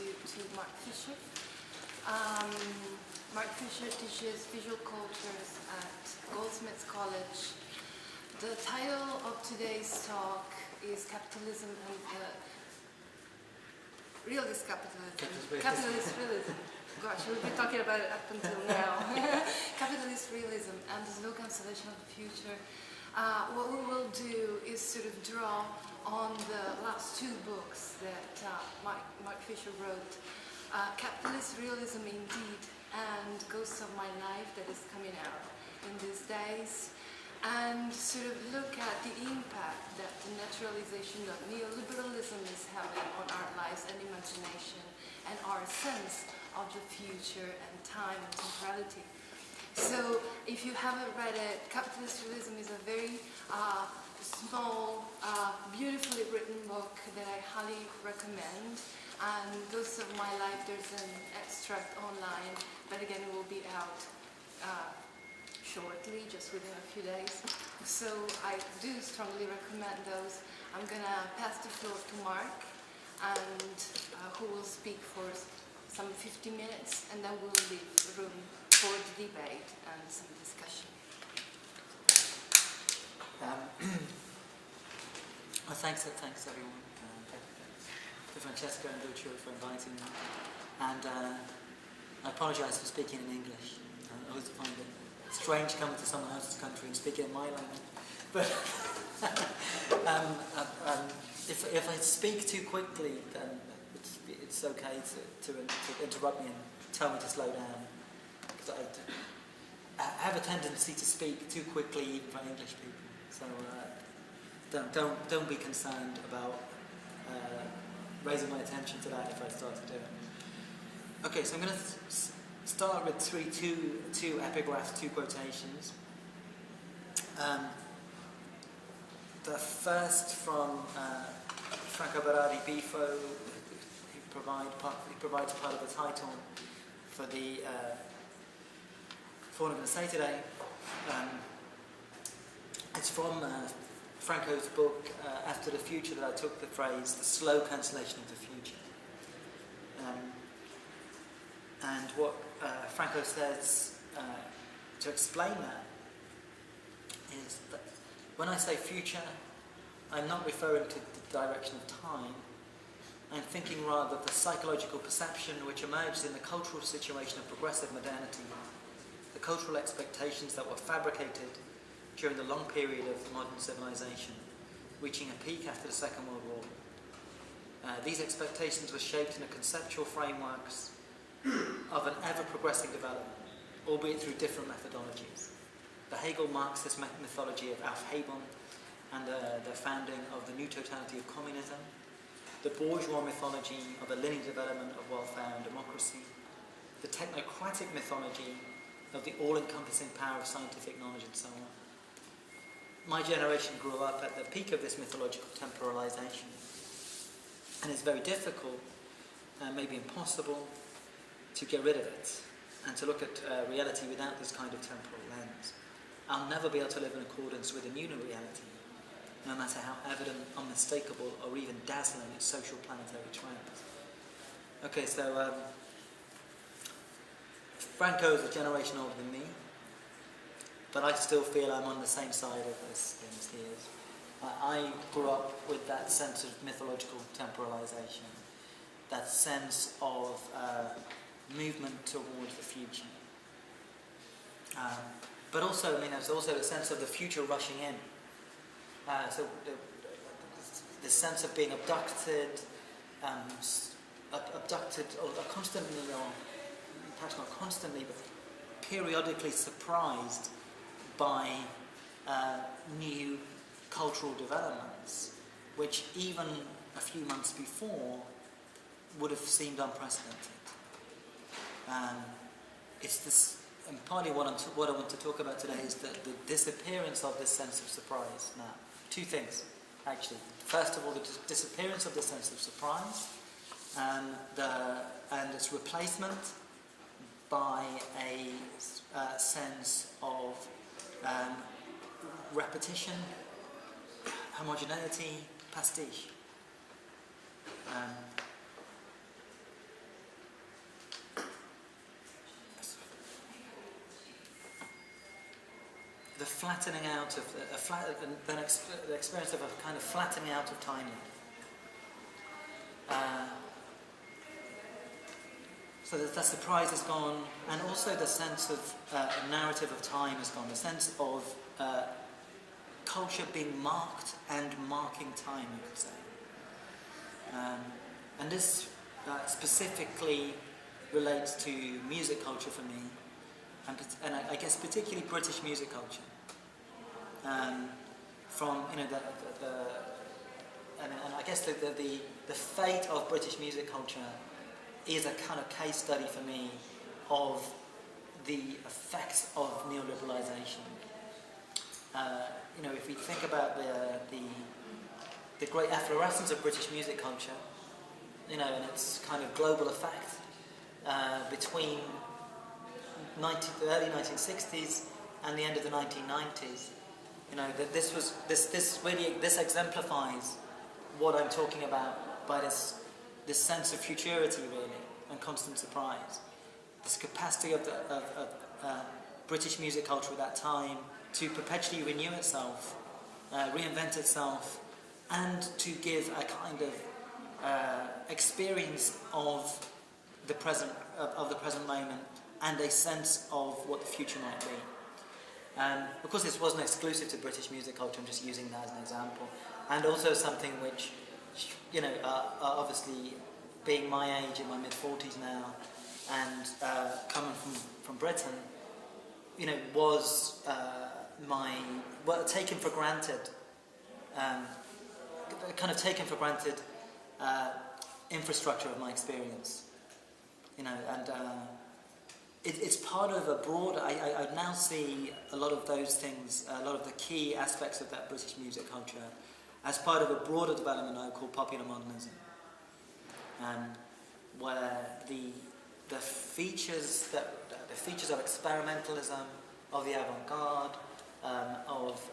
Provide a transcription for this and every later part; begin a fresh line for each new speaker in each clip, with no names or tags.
to Mark Fisher. Mark Fisher teaches visual cultures at Goldsmiths College. The title of today's talk is Capitalism and Realist Capitalism. Capitalist Realism. Gosh, we've been talking about it up until now. Capitalist Realism and the slow cancellation of the future. What we will do is sort of draw on the last two books that Mark Fisher wrote. Capitalist Realism Indeed and Ghosts of My Life, that is coming out in these days, and sort of look at the impact that the naturalization of neoliberalism is having on our lives and imagination and our sense of the future and time and temporality. So if you haven't read it, Capitalist Realism is a very small, beautifully written book that I highly recommend. And Ghosts of My Life, there's an extract online, but again it will be out shortly, just within a few days. So I do strongly recommend those. I'm going to pass the floor to Mark, and who will speak for some 50 minutes, and then we'll leave room for the debate and some discussion.
Thanks everyone. To Francesca and Lucio for inviting me. And I apologise for speaking in English. I always find it strange coming to someone else's country and speaking in my language. But if I speak too quickly, then it's okay to interrupt me and tell me to slow down. Because I have a tendency to speak too quickly even for English people. So don't be concerned about raising my attention to that if I start to do it. Okay, so I'm going to start with two epigraphs, two quotations. The first from Franco Bifo, who provides part of the title for what I'm going to say today. It's from Franco's book, After the Future, that I took the phrase, the slow cancellation of the future. And what Franco says to explain that is that when I say future, I'm not referring to the direction of time. I'm thinking rather of the psychological perception which emerges in the cultural situation of progressive modernity, the cultural expectations that were fabricated during the long period of modern civilization, reaching a peak after the Second World War. These expectations were shaped in the conceptual frameworks of an ever-progressing development, albeit through different methodologies. The Hegel Marxist mythology of Alf Hebel and the founding of the new totality of communism, the bourgeois mythology of a linear development of welfare and democracy, the technocratic mythology of the all-encompassing power of scientific knowledge, and so on. My generation grew up at the peak of this mythological temporalization, and it's very difficult, maybe impossible, to get rid of it and to look at reality without this kind of temporal lens. I'll never be able to live in accordance with a new reality, no matter how evident, unmistakable, or even dazzling its social planetary trends. Okay, so Franco is a generation older than me, but I still feel I'm on the same side of this thing as he is. I grew up with that sense of mythological temporalization, that sense of movement towards the future. But also, there's also a sense of the future rushing in. So the sense of being abducted, or constantly, or perhaps not constantly, but periodically surprised by new cultural developments, which even a few months before would have seemed unprecedented. It's this, and partly what I want to talk about today is the disappearance of this sense of surprise now. Two things, actually. First of all, the disappearance of the sense of surprise, and its replacement by a sense of repetition, homogeneity, pastiche. flattening out of the experience of a kind of flattening out of timeline. So that the surprise is gone, and also the sense of narrative of time is gone. The sense of culture being marked and marking time, you could say. And this specifically relates to music culture for me, and I guess particularly British music culture. From and I guess the fate of British music culture is a kind of case study for me of the effects of neoliberalization. If we think about the great efflorescence of British music culture, and its kind of global effect between the early 1960s and the end of the 1990s, that this exemplifies what I'm talking about by this sense of futurity, really, and constant surprise. This capacity of British music culture at that time to perpetually renew itself, reinvent itself, and to give a kind of experience of the present moment and a sense of what the future might be. Of course, this wasn't exclusive to British music culture. I'm just using that as an example, and also something which, obviously, being my age, in my mid-40s now, and coming from Britain, was taken for granted, infrastructure of my experience, and it's part of a broader. I now see a lot of those things, a lot of the key aspects of that British music culture, as part of a broader development I call popular modernism, where the features of experimentalism, of the avant-garde, of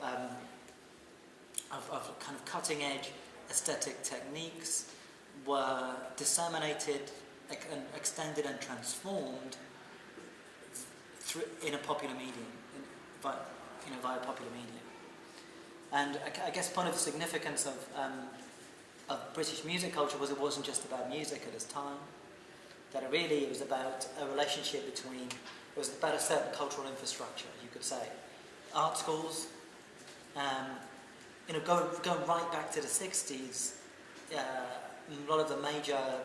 kind of cutting-edge aesthetic techniques were disseminated and extended and transformed in a popular medium, via popular medium. And I guess part of the significance of British music culture was it wasn't just about music at its time, that it was about a relationship it was about a certain cultural infrastructure, you could say. Art schools, going right back to the 60s, a lot of the major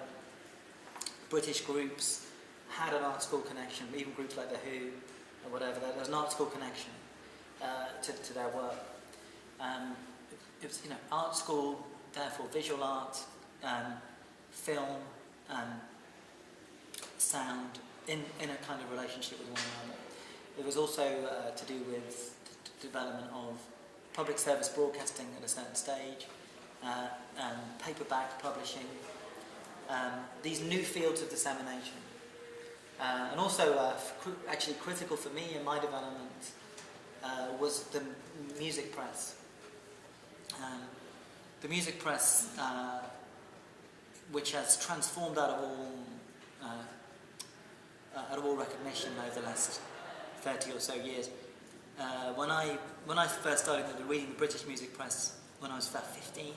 British groups had an art school connection, even groups like The Who or whatever, there was an art school connection to their work. It was, art school, therefore visual art, film, sound, in a kind of relationship with one another. It was also to do with the development of public service broadcasting at a certain stage, and paperback publishing, these new fields of dissemination. And also, actually critical for me in my development was the music press. The music press, which has transformed out of all recognition over the last 30 or so years. When I first started reading the British music press when I was about 15,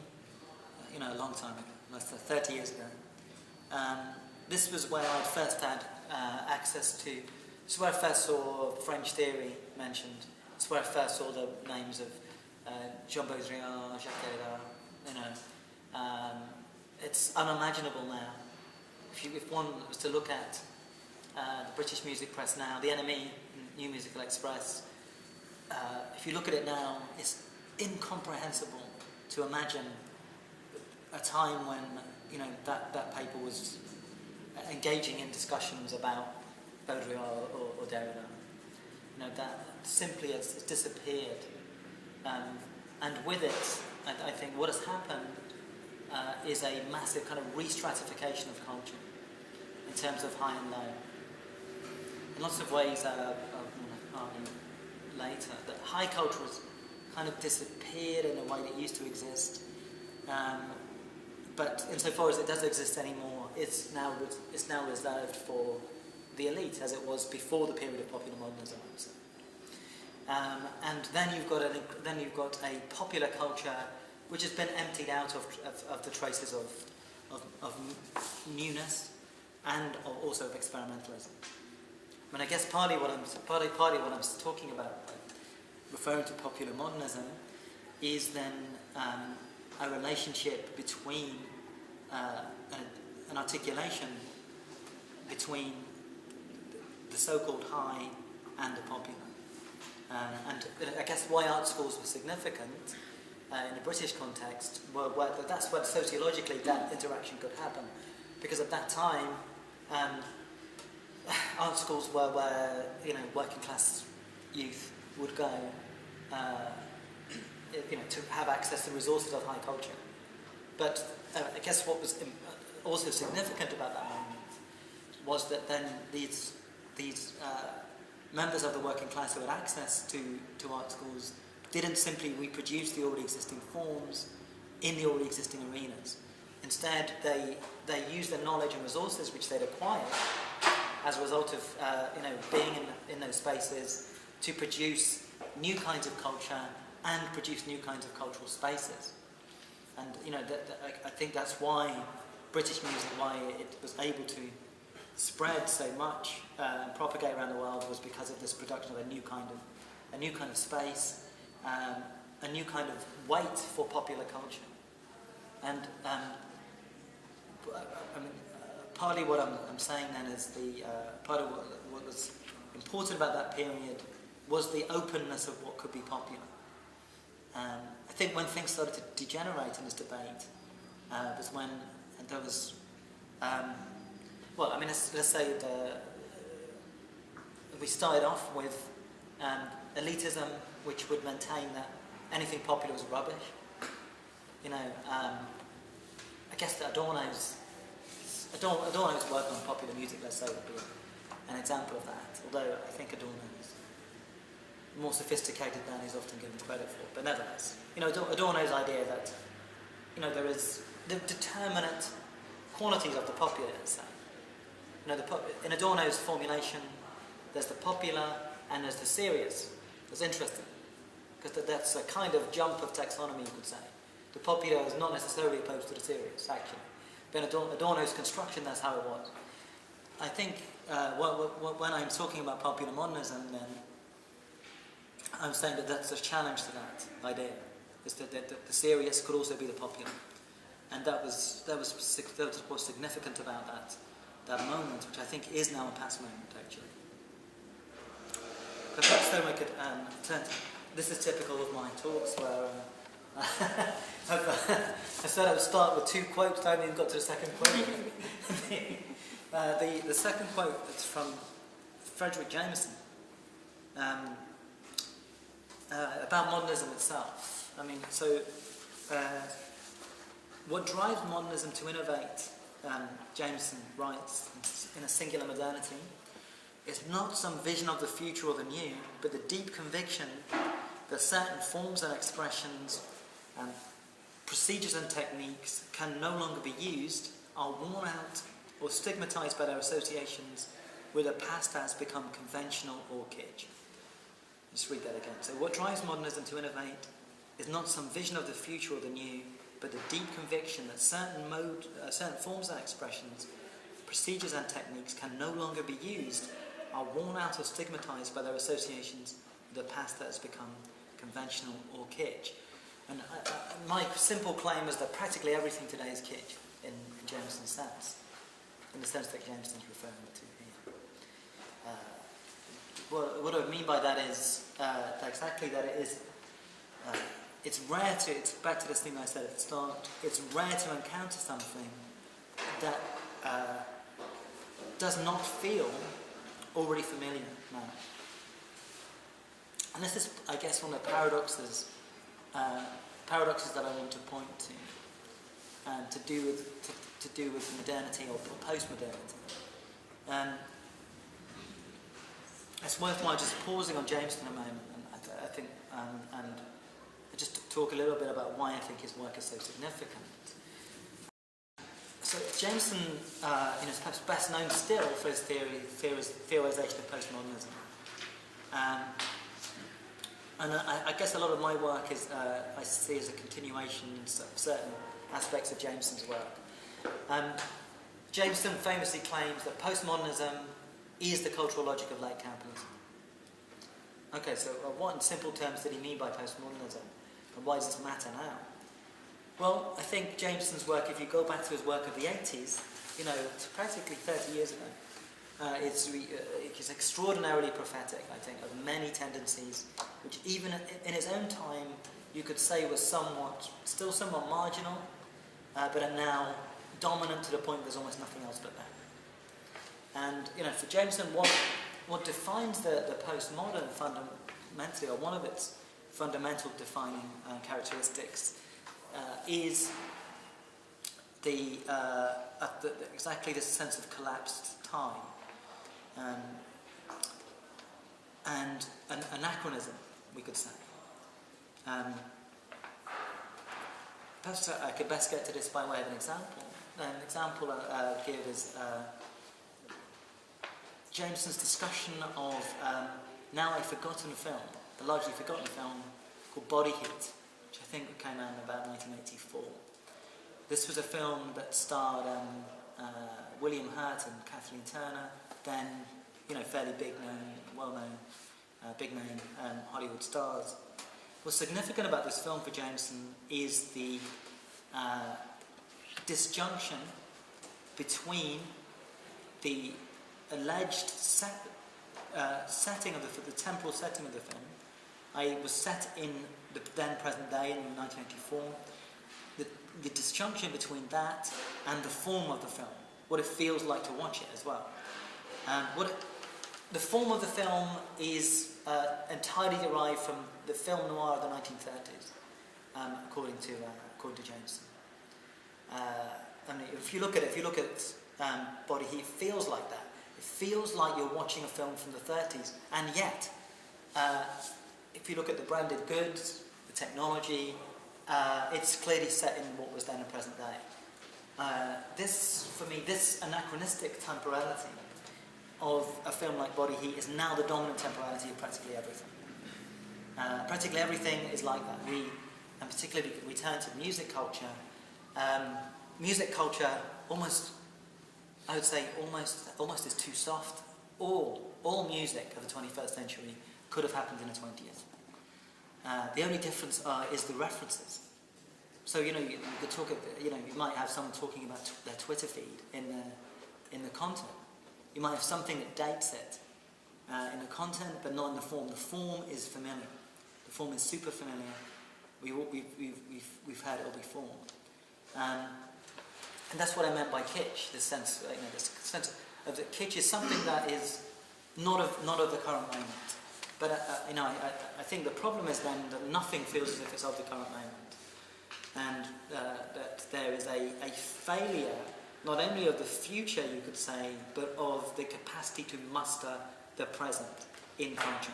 a long time ago, like 30 years ago, this was where I first had access to. This is where I first saw French theory mentioned. It's where I first saw the names of Jean Baudrillard, Jacques Derrida. It's unimaginable now. If one was to look at the British music press now, the NME, New Musical Express, if you look at it now, it's incomprehensible to imagine a time when that paper was engaging in discussions about Baudrillard or Derrida. That simply has disappeared, and with it, I think what has happened is a massive kind of re-stratification of culture in terms of high and low. In lots of ways, I'll argue later that high culture has kind of disappeared in a way that used to exist. But insofar as it does exist anymore, it's now reserved for the elite, as it was before the period of popular modernism, I would say. And then you've got a popular culture which has been emptied out of the traces of newness and also of experimentalism. I mean, I guess partly what I'm talking about, referring to popular modernism, is then a relationship between an articulation between the so-called high and the popular. And I guess why art schools were significant in the British context, that's where sociologically that interaction could happen. Because at that time, art schools were where working class youth would go to have access to resources of high culture. But I guess what was also significant about that moment was that then these members of the working class who had access to art schools didn't simply reproduce the already existing forms in the already existing arenas. Instead, they used the knowledge and resources which they'd acquired as a result of being in those spaces to produce new kinds of culture and produce new kinds of cultural spaces. And I think that's why British music, why it was able to spread so much and propagate around the world, was because of this production of a new kind of space, a new kind of weight for popular culture. And partly what I'm saying then is part of what was important about that period was the openness of what could be popular. I think when things started to degenerate in this debate was when there was, let's say we started off with elitism, which would maintain that anything popular was rubbish. I guess that Adorno's work on popular music, let's say, would be an example of that. Although I think Adorno is more sophisticated than he's often given credit for. But nevertheless, Adorno's idea that there is the determinate qualities of the popular, let's say. In Adorno's formulation, there's the popular and there's the serious. It's interesting, because that's a kind of jump of taxonomy, you could say. The popular is not necessarily opposed to the serious, actually. But in Adorno's construction, that's how it was. I think when I'm talking about popular modernism, then I'm saying that that's a challenge to that idea. Is that the serious could also be the popular, and that was what's significant about that moment, which I think is now a past moment, actually. But perhaps then we could turn to, this is typical of my talks, where I said I would start with two quotes, I haven't even got to the second quote. The second quote is from Frederick Jameson, about modernism itself. What drives modernism to innovate, Jameson writes, in a singular modernity, is not some vision of the future or the new, but the deep conviction that certain forms and expressions and procedures and techniques can no longer be used, are worn out or stigmatized by their associations with a past that has become conventional or kitsch. Just read that again. So what drives modernism to innovate is not some vision of the future or the new, but the deep conviction that certain forms and expressions, procedures and techniques can no longer be used, are worn out or stigmatized by their associations with a past that has become conventional or kitsch. And my simple claim is that practically everything today is kitsch in Jameson's sense, in the sense that Jameson's referring to here. What I mean by that is exactly that it is. It's rare to. It's back to this thing I said at the start. It's rare to encounter something that does not feel already familiar now. And this is, I guess, one of the paradoxes that I want to point to, and to do with modernity or post-modernity. It's worthwhile just pausing on Jameson a moment, and I think, and just talk a little bit about why I think his work is so significant. So Jameson is perhaps best known still for his theorization of postmodernism. And I guess a lot of my work is, I see as a continuation of certain aspects of Jameson's work. Jameson famously claims that postmodernism is the cultural logic of late capitalism. Okay, so what in simple terms did he mean by postmodernism? And why does this matter now? Well, I think Jameson's work, if you go back to his work of the 80s, it's practically 30 years ago, it's extraordinarily prophetic, I think, of many tendencies, which even in his own time, you could say was still somewhat marginal, but are now dominant to the point there's almost nothing else but that. And, for Jameson, what defines the postmodern fundamentally, or one of its fundamental defining characteristics, is exactly this sense of collapsed time and an anachronism, we could say. Perhaps I could best get to this by way of an example. An example I'll give is Jameson's discussion of now a forgotten film, the largely forgotten film called Body Heat, which I think came out in about 1984. This was a film that starred William Hurt and Kathleen Turner, then fairly well-known, big-name Hollywood stars. What's significant about this film for Jameson is the disjunction between the alleged setting of the temporal setting of the film. It was set in the then present day in 1984. The disjunction between that and the form of the film, what it feels like to watch it as well. The form of the film is entirely derived from the film noir of the 1930s, according to Jameson. If you look at Body Heat, it feels like that. It feels like you're watching a film from the 30s, and yet, if you look at the branded goods, the technology, it's clearly set in what was then a present day. This anachronistic temporality of a film like Body Heat is now the dominant temporality of practically everything. Practically everything is like that. And particularly we turn to music culture. Music culture almost is too soft. All music of the 21st century could have happened in the 20th. The only difference is the references. So you could talk. You might have someone talking about their Twitter feed in the content. You might have something that dates it in the content, but not in the form. The form is familiar. The form is super familiar. We've heard it all before, and that's what I meant by kitsch. This sense of that kitsch is something that is not of the current moment. But I think the problem is then that nothing feels as if it's of the current moment, and that there is a failure not only of the future, you could say, but of the capacity to muster the present in culture.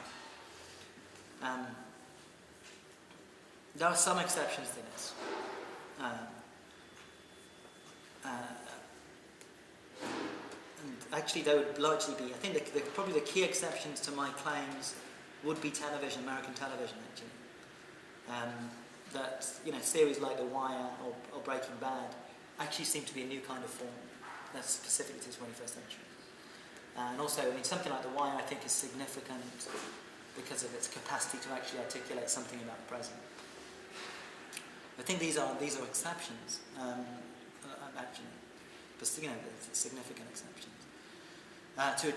There are some exceptions to this. And actually, there would largely be, I think probably the key exceptions to my claims would be television, American television, actually. That series like The Wire or Breaking Bad actually seem to be a new kind of form that's specific to the 21st century. And also, something like The Wire I think is significant because of its capacity to actually articulate something about the present. I think these are exceptions, actually, but significant exceptions to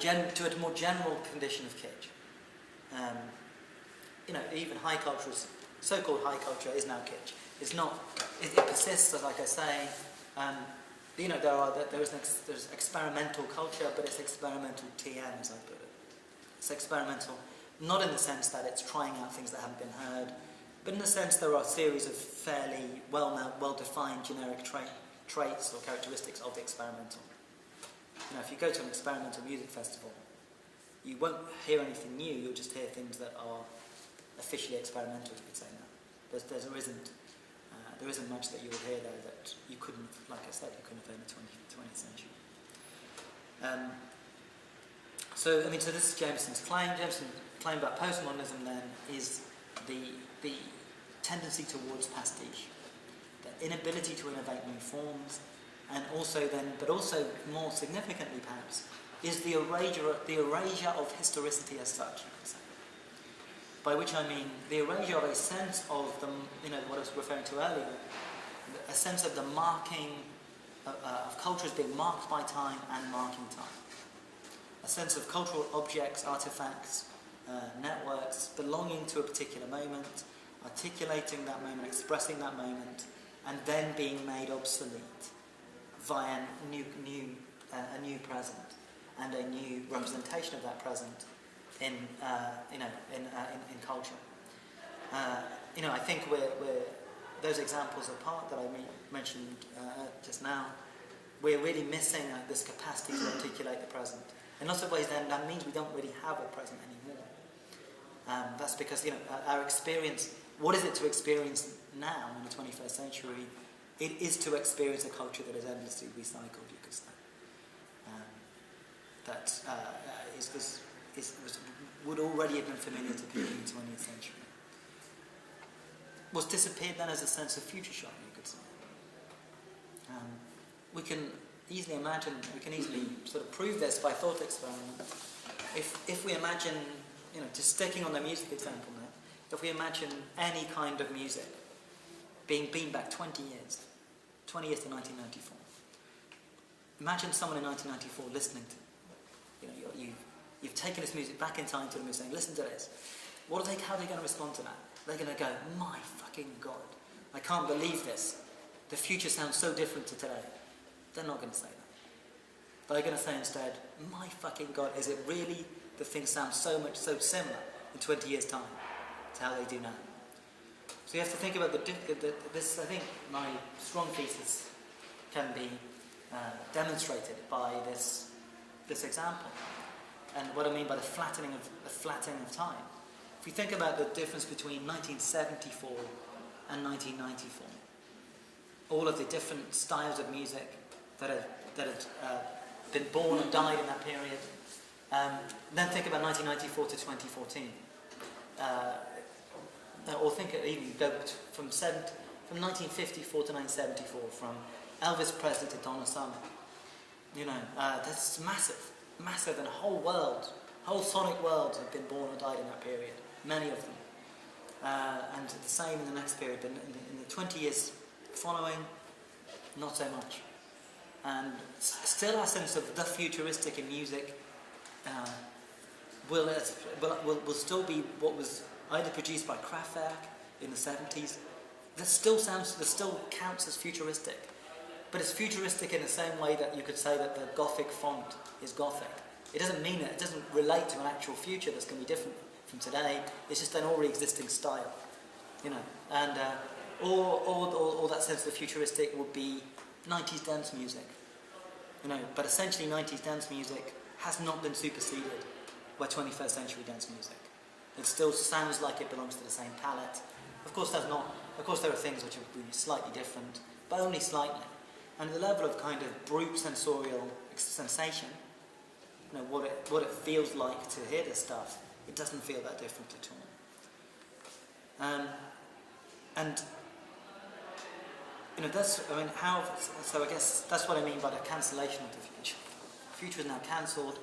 a more general condition of kitsch. Even high culture, so-called high culture, is now kitsch. It's not. It persists, like I say. There's experimental culture, but it's experimental TM, as I put it. It's experimental, not in the sense that it's trying out things that haven't been heard, but in the sense there are a series of fairly well-defined generic traits or characteristics of the experimental. If you go to an experimental music festival, you won't hear anything new. You'll just hear things that are officially experimental. You could say that. There isn't much that you would hear there that you couldn't, like I said, you couldn't have heard in the 20th century. So this is Jameson's claim. Jameson's claim about postmodernism then is the tendency towards pastiche, the inability to innovate new forms, and also then, but also more significantly perhaps, is the erasure of historicity as such, you could say. By which I mean the erasure of a sense of the, what I was referring to earlier, a sense of the marking of culture as being marked by time and marking time. A sense of cultural objects, artifacts, networks belonging to a particular moment, articulating that moment, expressing that moment, and then being made obsolete via a new present and a new representation of that present in culture. I think we're those examples apart that I mentioned just now, we're really missing this capacity to articulate the present. In lots of ways, then that means we don't really have a present anymore. That's because our experience. What is it to experience now in the 21st century? It is to experience a culture that is endlessly recycled, you could say. That would already have been familiar to people in the 20th century. What's disappeared then as a sense of future shock, you could say. We can easily imagine, we can easily sort of prove this by thought experiment. If we imagine, just sticking on the music example now, if we imagine any kind of music being beamed back 20 years to 1994. Imagine someone in 1994 listening to, you've taken this music back in time to them and saying, listen to this. How are they going to respond to that? They're going to go, my fucking God, I can't believe this. The future sounds so different to today. They're not going to say that. They're going to say instead, my fucking God, is it really that things sound so similar in 20 years' time to how they do now? So you have to think about this. I think my strong thesis can be demonstrated by this example, and what I mean by the flattening of time. If you think about the difference between 1974 and 1994, all of the different styles of music that had been born and died in that period, then think about 1994 to 2014. Or even go from 1954 to 1974, from Elvis Presley to Donna Summer. That's massive, and whole sonic worlds have been born or died in that period, many of them. And the same in the next period, but in the 20 years following, not so much. And still our sense of the futuristic in music will still be what was either produced by Kraftwerk in the 70s. That still counts as futuristic. But it's futuristic in the same way that you could say that the Gothic font is Gothic. It doesn't mean it doesn't relate to an actual future that's going to be different from today. It's just an already existing style, And or that sense of the futuristic would be 90s dance music, But essentially, 90s dance music has not been superseded by 21st century dance music. It still sounds like it belongs to the same palette. Of course, there are things which are really slightly different, but only slightly. And the level of kind of brute sensorial sensation, what it feels like to hear this stuff, it doesn't feel that different at all. And I guess that's what I mean by the cancellation of the future. The future is now cancelled,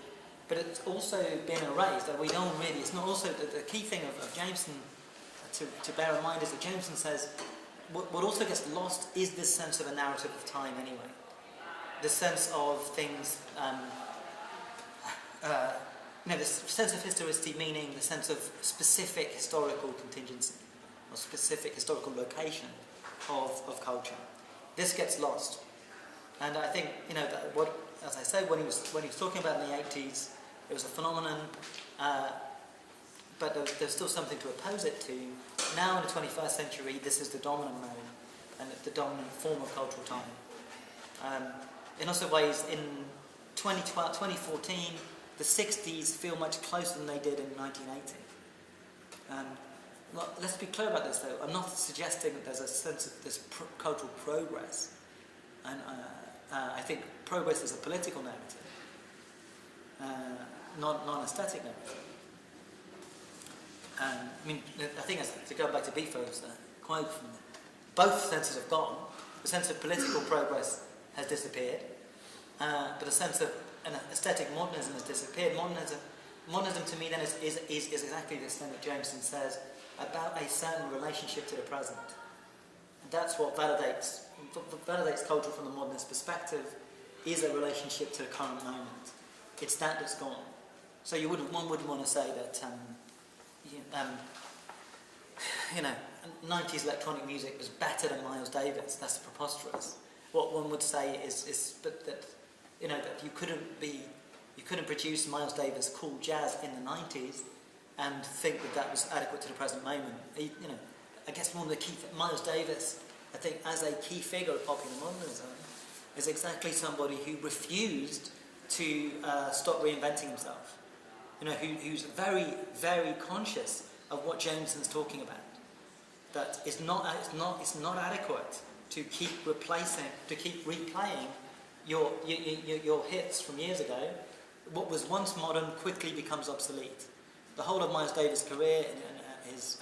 but it's also been erased. That we don't really. It's not also the key thing of Jameson to bear in mind is that Jameson says what also gets lost is this sense of a narrative of time anyway. The sense of things. This sense of historicity, meaning the sense of specific historical contingency or specific historical location of culture. This gets lost, and I think as I say, when he was talking about in the 80s, it was a phenomenon, but there's still something to oppose it to. Now in the 21st century, this is the dominant mode and the dominant form of cultural time. In lots of ways, in 2014, the 60s feel much closer than they did in 1980. Let's be clear about this, though. I'm not suggesting that there's a sense of this cultural progress. And I think progress is a political narrative, not an aesthetic narrative. I mean, I think to go back to Bifo's quote, from both senses have gone. The sense of political progress has disappeared, but the sense of an aesthetic modernism has disappeared. Modernism to me then is exactly this thing that Jameson says about a certain relationship to the present. And that's what validates culture from the modernist perspective, is a relationship to the current moment. It's that's gone. So one wouldn't want to say that 90s electronic music was better than Miles Davis. That's preposterous. What one would say is that you couldn't produce Miles Davis cool jazz in the 90s and think that was adequate to the present moment. I guess one of the key Miles Davis, I think, as a key figure of popular modernism, is exactly somebody who refused to stop reinventing himself. Who's very, very conscious of what Jameson's talking about. That it's not adequate to keep replaying your hits from years ago. What was once modern quickly becomes obsolete. The whole of Miles Davis' career and his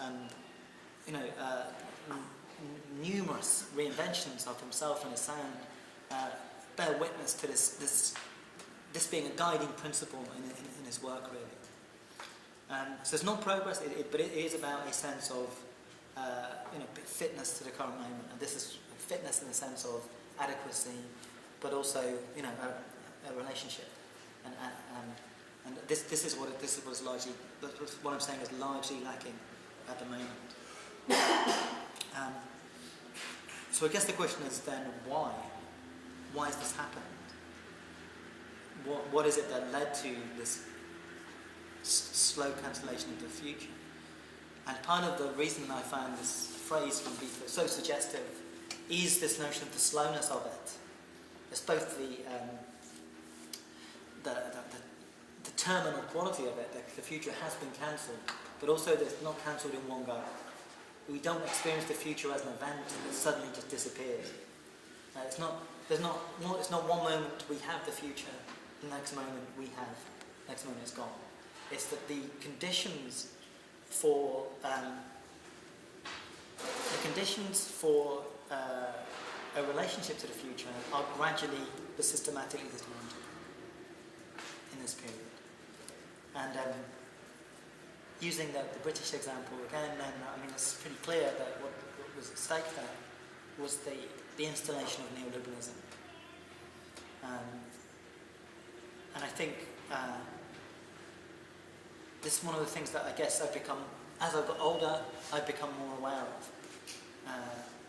numerous reinventions of himself and his sound bear witness to this being a guiding principle in his work, really. So it's not progress, but it is about a sense of fitness to the current moment, and this is fitness in the sense of adequacy, but also a relationship, and this is what's largely, what I'm saying is largely lacking at the moment. So I guess the question is then why? Why has this happened? What is it that led to this slow cancellation of the future? And part of the reason I found this phrase from Debito so suggestive is this notion of the slowness of it. It's both the terminal quality of it, that the future has been cancelled, but also that it's not cancelled in one go. We don't experience the future as an event that suddenly just disappears. It's not one moment we have the future, the next moment it's gone. It's that the conditions for a relationship to the future are gradually but systematically dismantled in this period. And using the British example again, then it's pretty clear that what was at stake there was the installation of neoliberalism. And I think this is one of the things that I guess I've become, as I've got older, I've become more aware of,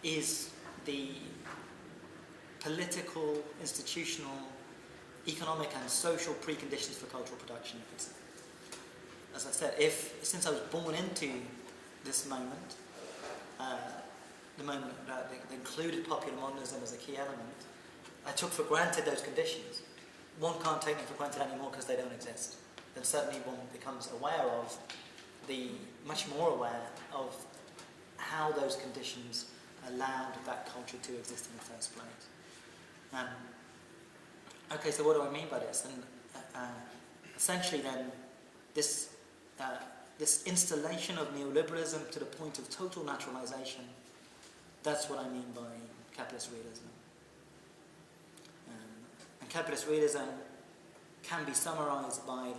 is the political, institutional, economic and social preconditions for cultural production. As I said, since I was born into this moment, the moment that included popular modernism as a key element, I took for granted those conditions. One can't take them for granted anymore because they don't exist. Then certainly one becomes much more aware of how those conditions allowed that culture to exist in the first place. Okay, so what do I mean by this? And essentially then, this installation of neoliberalism to the point of total naturalization, that's what I mean by capitalist realism. And capitalist realism can be summarized by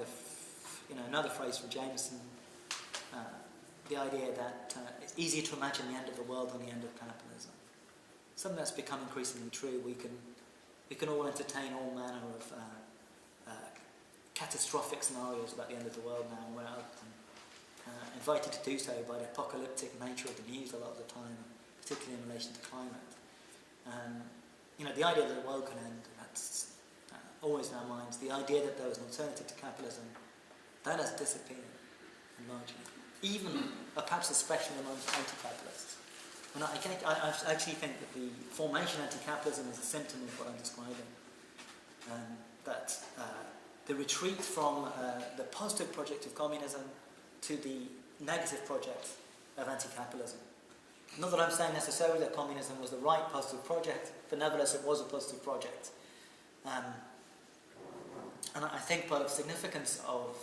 another phrase from Jameson, the idea that it's easier to imagine the end of the world than the end of capitalism. Something that's become increasingly true. We can all entertain all manner of catastrophic scenarios about the end of the world now. We're invited to do so by the apocalyptic nature of the news a lot of the time, particularly in relation to climate. The idea that the world can end, that's always in our minds. The idea that there was an alternative to capitalism, that has disappeared largely. Even, perhaps especially amongst anti-capitalists. And I actually think that the formation of anti-capitalism is a symptom of what I'm describing. That the retreat from the positive project of communism to the negative project of anti-capitalism. Not that I'm saying necessarily that communism was the right positive project, but nevertheless it was a positive project. And I think part of the significance of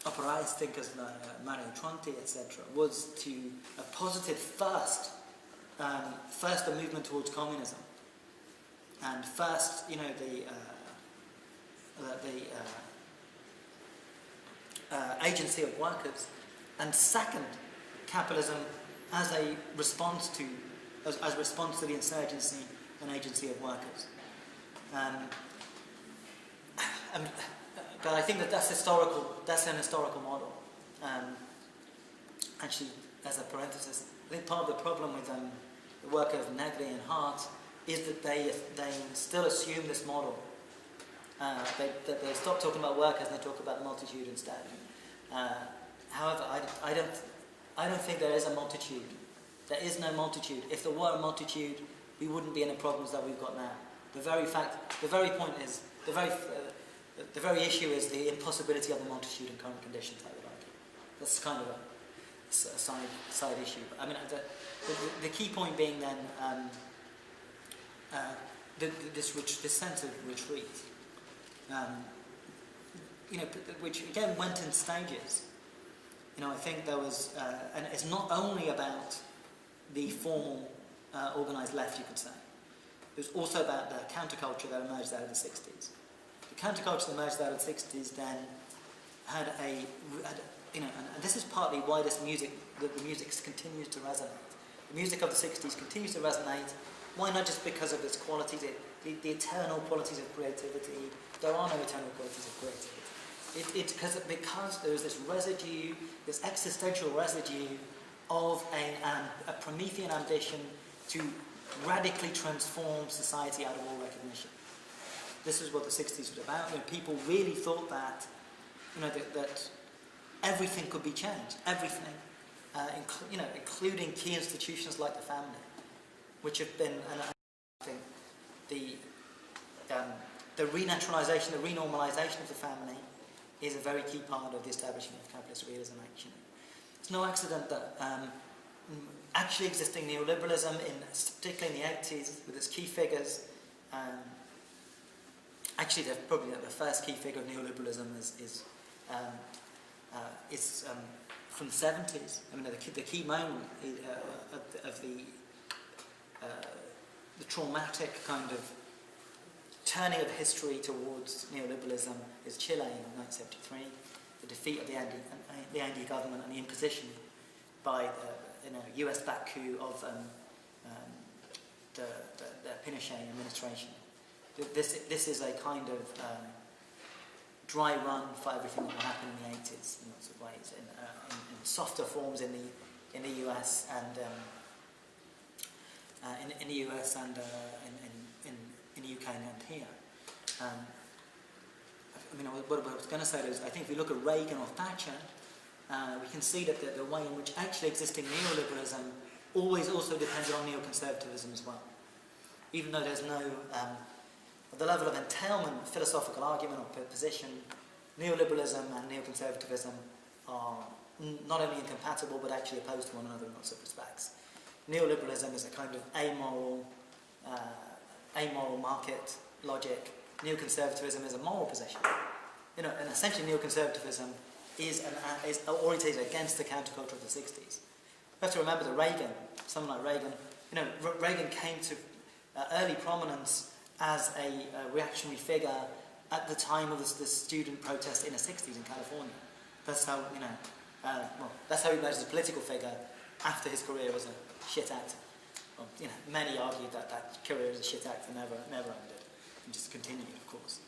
operaist thinkers like Mario Tronti, etc., was to have posited first the movement towards communism, and first, the agency of workers, and second, capitalism as a response to the insurgency and agency of workers. But I think that's an historical model. Actually, as a parenthesis, I think part of the problem with the work of Negri and Hart is that they still assume this model. They stop talking about workers and they talk about the multitude instead. However, I don't think there is a multitude. There is no multitude. If there were a multitude, we wouldn't be in the problems that we've got now. The very point is, the very issue is the impossibility of the multitude in current conditions, I would argue. That's kind of a side issue. I mean, the key point being then this sense of retreat, which again went in stages. I think there was, and it's not only about the formal organised left, you could say. It was also about the counterculture that emerged out of the 60s. The counterculture that emerged out of the 60s then had and this is partly why the music continues to resonate. The music of the 60s continues to resonate. Why not just because of its qualities, the eternal qualities of creativity? There are no eternal qualities of creativity. It's because there is this residue, this existential residue of a Promethean ambition to radically transform society out of all recognition. This is what the 60s was about. People really thought that, that everything could be changed. Everything, including key institutions like the family, which have been, and I think the renaturalization, the renormalization of the family is a very key part of the establishment of capitalist realism, actually. It's no accident that actually existing neoliberalism, particularly in the 80s, with its key figures, actually probably the first key figure of neoliberalism is from the 70s. I mean, the key moment of the traumatic kind of turning of history towards neoliberalism is Chile in 1973, the defeat of the Andy government and the imposition by the US-backed coup of the Pinochet administration. This is a kind of dry run for everything that will happen in the 80s in lots of ways, in softer forms in the US and in the US and in the UK and here. What I was going to say is, I think if we look at Reagan or Thatcher, we can see that the way in which actually existing neoliberalism always also depended on neoconservatism as well. Even though there's no, at the level of entailment, philosophical argument or position, neoliberalism and neoconservatism are not only incompatible but actually opposed to one another in lots of respects. Neoliberalism is a kind of amoral market logic. Neoconservatism is a moral position. And essentially neoconservatism is orientated against the counterculture of the 60s. You have to remember that someone like Reagan, Reagan came to early prominence as a reactionary figure at the time of the student protest in the 60s in California. That's how, that's how he emerged as a political figure after his career was a shit actor. Well, many argued that career as a shit actor never ended, and just continued, of course.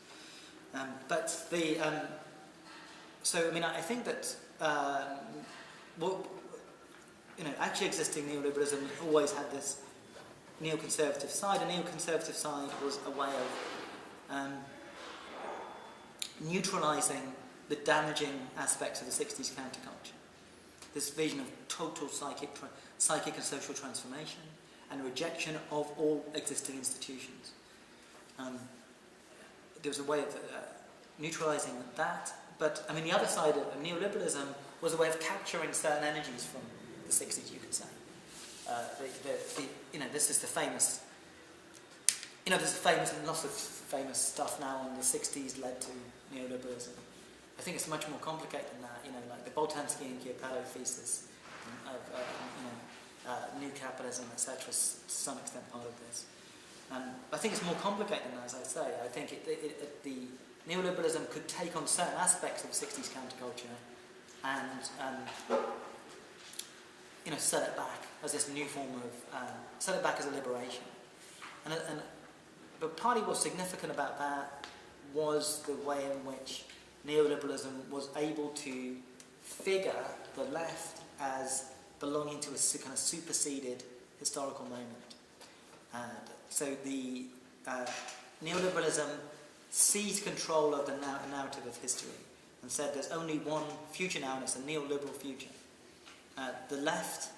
I think that actually existing neoliberalism always had this neoconservative side. A neoconservative side was a way of neutralizing the damaging aspects of the 60s counterculture. This vision of total psychic and social transformation and rejection of all existing institutions. There was a way of neutralizing that, but the other side of neoliberalism was a way of capturing certain energies from the 60s, you could say. This is the famous. There's lots of famous stuff now on the 60s led to neoliberalism. I think it's much more complicated than that. You know, like the Boltanski and Chiapello thesis of new capitalism, etc. To some extent, part of this. I think it's more complicated than that, as I say. I think the neoliberalism could take on certain aspects of 60s counterculture and set it back as this new form of set it back as a liberation. But partly what's significant about that was the way in which neoliberalism was able to figure the left as belonging to a kind of superseded historical moment. So the neoliberalism seized control of the narrative of history and said there's only one future now, and it's a neoliberal future. The left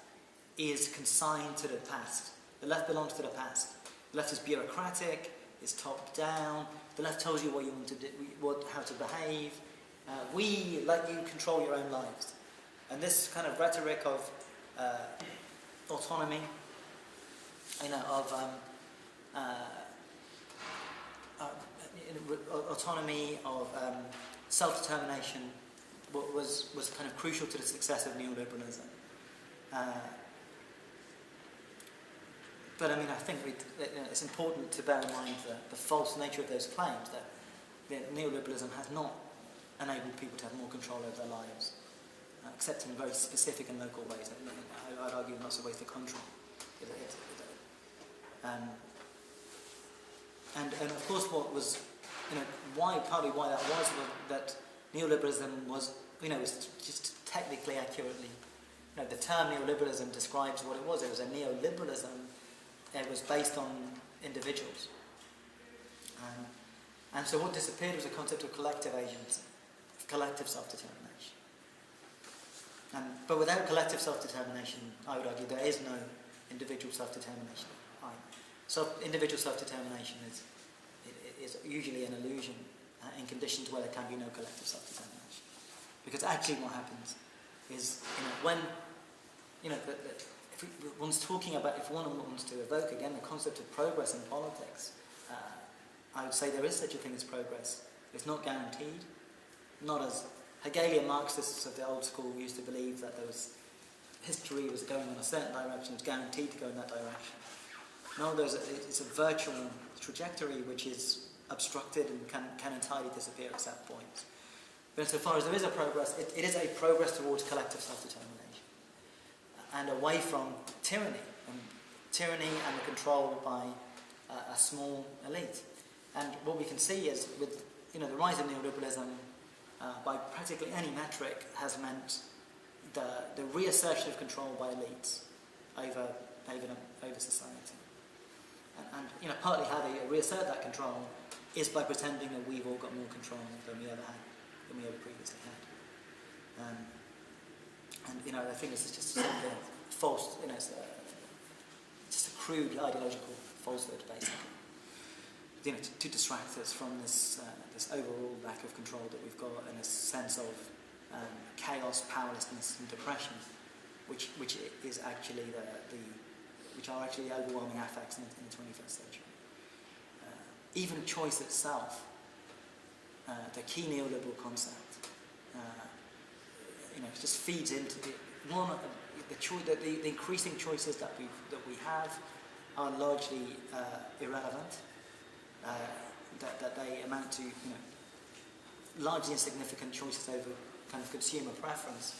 is consigned to the past. The left belongs to the past. The left is bureaucratic, is top down. The left tells you what you want to do, how to behave. We let you control your own lives. And this kind of rhetoric of autonomy, of self-determination was kind of crucial to the success of neoliberalism. But I think it's important to bear in mind the false nature of those claims, that neoliberalism has not enabled people to have more control over their lives, except in very specific and local ways. I'd argue in lots of ways the contrary. And of course, what was, partly why that was that neoliberalism was, was just technically accurately, the term neoliberalism describes what it was. It was a neoliberalism. It was based on individuals. And so what disappeared was a concept of collective agency, of collective self-determination. But without collective self-determination, I would argue there is no individual self-determination. So individual self-determination is usually an illusion in conditions where there can be no collective self-determination. Because actually what happens is, if one wants to evoke again the concept of progress in politics, I would say there is such a thing as progress. It's not guaranteed. Not as Hegelian Marxists of the old school used to believe that history was going in a certain direction, it was guaranteed to go in that direction. No, it's a virtual trajectory which is obstructed and can entirely disappear at certain points. But insofar as there is a progress, it is a progress towards collective self-determination and away from tyranny and the control by a small elite. And what we can see is with the rise of neoliberalism, by practically any metric, has meant the reassertion of control by elites over society. And partly how they reassert that control is by pretending that we've all got more control than we ever previously had. I think this is just something false. It's just a crude ideological falsehood, basically. To distract us from this overall lack of control that we've got, and a sense of chaos, powerlessness, and depression, which is actually which are actually the overwhelming affects in the 21st century. Even choice itself, the key neoliberal concept, just feeds into the increasing choices that we have are largely irrelevant. That they amount to largely insignificant choices over kind of consumer preference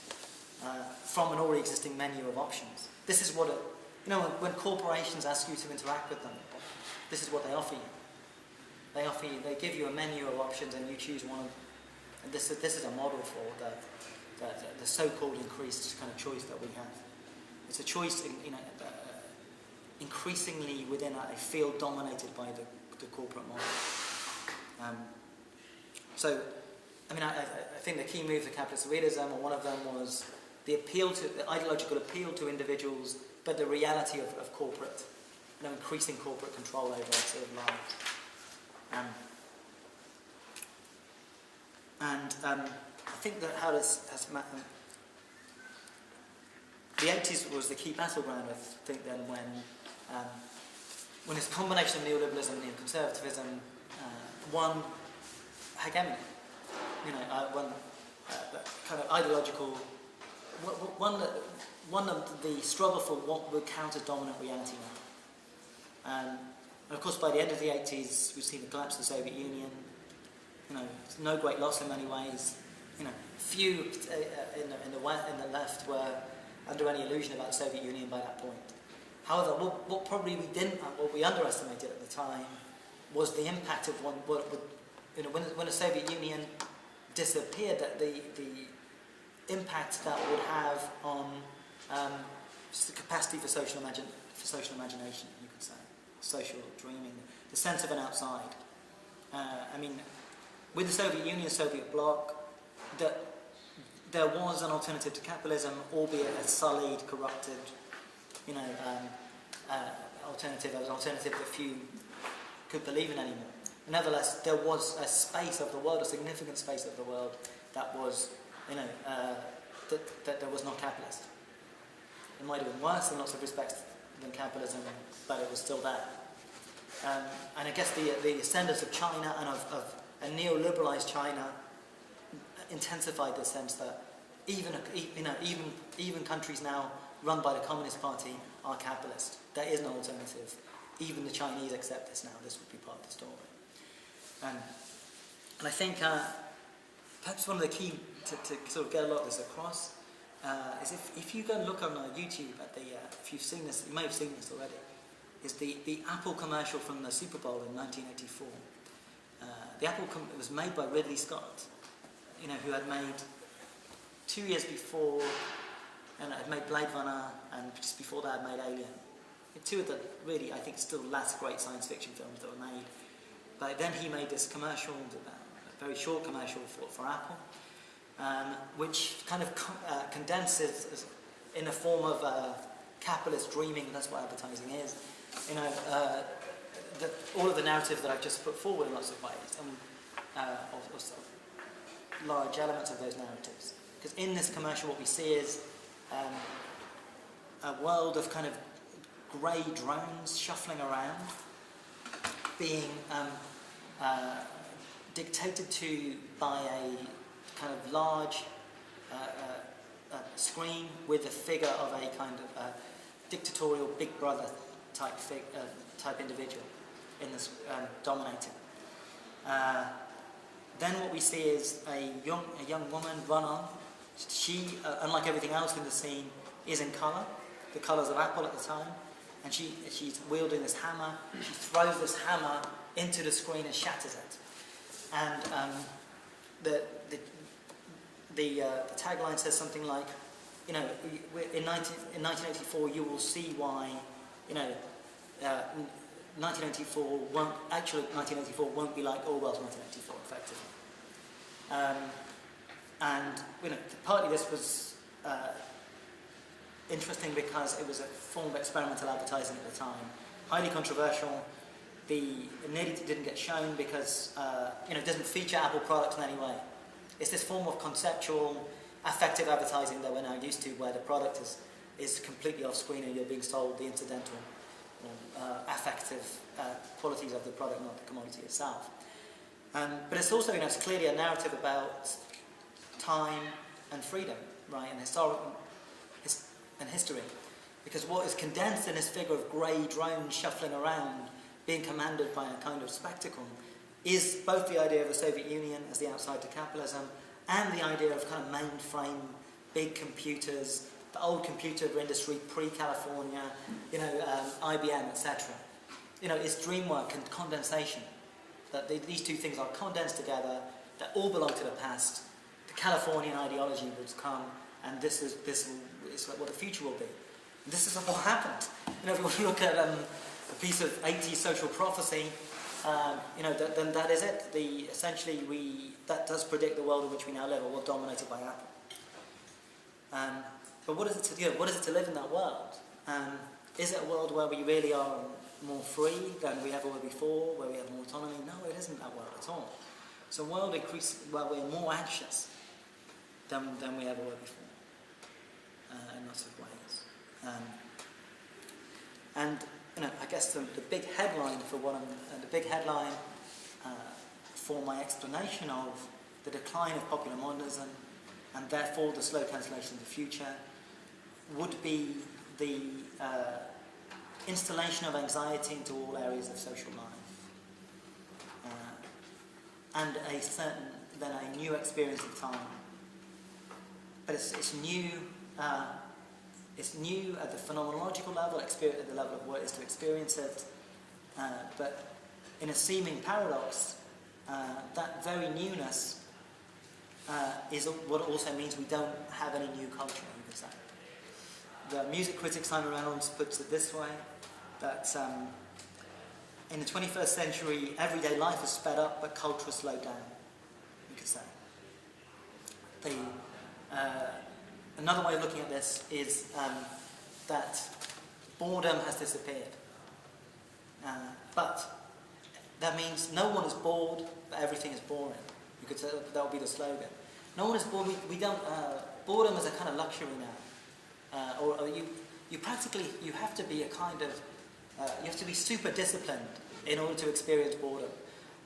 from an already existing menu of options. This is what when corporations ask you to interact with them, this is what they offer you. They give you a menu of options and you choose one. And this is a model for the so-called increased kind of choice that we have. It's a choice increasingly within a field dominated by the corporate model. I think the key moves of capitalist realism, or one of them, was the ideological appeal to individuals, but the reality of corporate, increasing corporate control over our sort of lives. I think that how this has the 80s was the key battleground, I think, then when this combination of neoliberalism and neoconservatism won hegemony. one kind of ideological, one of the struggle for what would count as dominant reality now. And of course, by the end of the 80s, we've seen the collapse of the Soviet Union. No great loss in many ways. Few in the left were under any illusion about the Soviet Union by that point. However, what we underestimated at the time was the impact of when the Soviet Union disappeared, that the impact that would have on just the capacity for social imagination, you could say, social dreaming, the sense of an outside. With the Soviet Union, Soviet bloc, there was an alternative to capitalism, albeit a sullied, corrupted, alternative. There was an alternative that few could believe in anymore. Nevertheless, there was a space of the world, a significant space of the world that was, that was not capitalist. It might have been worse in lots of respects than capitalism, but it was still there. And I guess the ascendance of China and of a neoliberalized China intensified the sense that even countries now run by the Communist Party are capitalist. There is no alternative. Even the Chinese accept this now. This would be part of the story. And I think perhaps one of the key to sort of get a lot of this across is if you go and look on YouTube at if you've seen this, you may have seen this already, is the Apple commercial from the Super Bowl in 1984. The Apple was made by Ridley Scott, who had made 2 years before, and had made Blade Runner, and just before that had made Alien. Two of the really, I think, still last great science fiction films that were made. But then he made this commercial, a very short commercial for Apple, which kind of condenses in the form of capitalist dreaming. That's what advertising is. All of the narrative that I've just put forward in lots of ways, and also large elements of those narratives. Because in this commercial, what we see is a world of kind of grey drones shuffling around, being dictated to by a kind of large screen with a figure of a kind of dictatorial Big Brother type individual in this dominating. Then what we see is a young woman run on. She, unlike everything else in the scene, is in colour, the colours of Apple at the time, and she's wielding this hammer. She throws this hammer into the screen and shatters it. And the tagline says something like, in 1984 you will see why, 1984 won't be like Orwell's 1984, effectively. And partly this was interesting because it was a form of experimental advertising at the time, highly controversial. It nearly didn't get shown because it doesn't feature Apple products in any way. It's this form of conceptual, affective advertising that we're now used to, where the product is completely off screen and you're being sold the incidental, affective qualities of the product, not the commodity itself. But it's also, it's clearly a narrative about time and freedom, right, and history. Because what is condensed in this figure of grey drones shuffling around, being commanded by a kind of spectacle, is both the idea of the Soviet Union as the outside to capitalism, and the idea of kind of mainframe, big computers, the old computer industry pre-California, IBM, etc. It's dream work and condensation. That these two things are condensed together, that all belong to the past. The Californian ideology would come, and this is what the future will be. And this is what happened. If you want to look at a piece of 80s social prophecy, then that is it. That does predict the world in which we now live, a world dominated by Apple. But what is it to live in that world? Is it a world where we really are more free than we ever were before, where we have more autonomy? No, it isn't that world at all. It's a world where we're more anxious than we ever were before, in lots of ways. I guess the big headline for my explanation of the decline of popular modernism, and therefore the slow cancellation of the future, would be the installation of anxiety into all areas of social life. And then a new experience of time. But it's new at the phenomenological level, at the level of what it is to experience it, but in a seeming paradox, that very newness is what also means we don't have any new culture, you could say. The music critic Simon Reynolds puts it this way, that in the 21st century, everyday life is sped up, but culture is slowed down, you could say. Another way of looking at this is that boredom has disappeared. But that means no one is bored, but everything is boring. You could say that would be the slogan. No one is bored. We don't. Boredom is a kind of luxury now, or you practically have to be a kind of you have to be super disciplined in order to experience boredom.